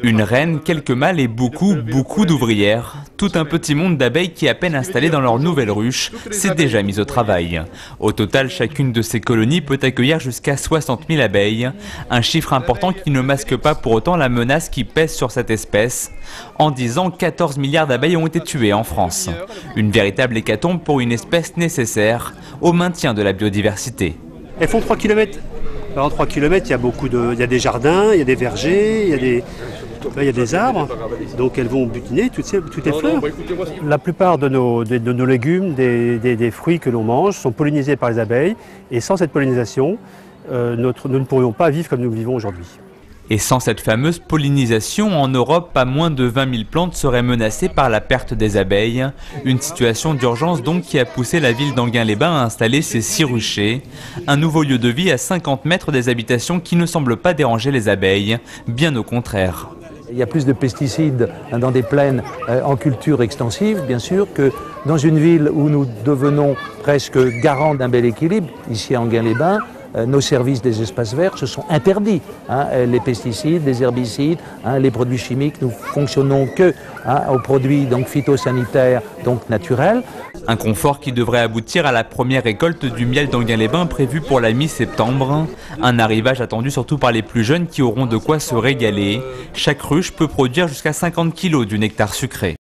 Une reine, quelques mâles et beaucoup d'ouvrières. Tout un petit monde d'abeilles qui, à peine installées dans leur nouvelle ruche, s'est déjà mis au travail. Au total, chacune de ces colonies peut accueillir jusqu'à 60 000 abeilles. Un chiffre important qui ne masque pas pour autant la menace qui pèse sur cette espèce. En 10 ans, 14 milliards d'abeilles ont été tuées en France. Une véritable hécatombe pour une espèce nécessaire au maintien de la biodiversité. Elles font 3 km. Alors 3 km, il y a des jardins, il y a des vergers, il y a des arbres, donc elles vont butiner toutes les fleurs. La plupart de nos légumes, des fruits que l'on mange sont pollinisés par les abeilles, et sans cette pollinisation, nous ne pourrions pas vivre comme nous vivons aujourd'hui. Et sans cette fameuse pollinisation, en Europe, pas moins de 20 000 plantes seraient menacées par la perte des abeilles. Une situation d'urgence donc qui a poussé la ville d'Enghien-les-Bains à installer ces 6 ruchers. Un nouveau lieu de vie à 50 mètres des habitations qui ne semble pas déranger les abeilles, bien au contraire. Il y a plus de pesticides dans des plaines en culture extensive, bien sûr, que dans une ville où nous devenons presque garants d'un bel équilibre, ici à Enghien-les-Bains. Nos services des espaces verts se sont interdits. Les pesticides, les herbicides, les produits chimiques, nous fonctionnons que aux produits donc, phytosanitaires, donc naturels. Un confort qui devrait aboutir à la première récolte du miel d'Enghien-les-Bains prévue pour la mi-septembre. Un arrivage attendu surtout par les plus jeunes qui auront de quoi se régaler. Chaque ruche peut produire jusqu'à 50 kg du nectar sucré.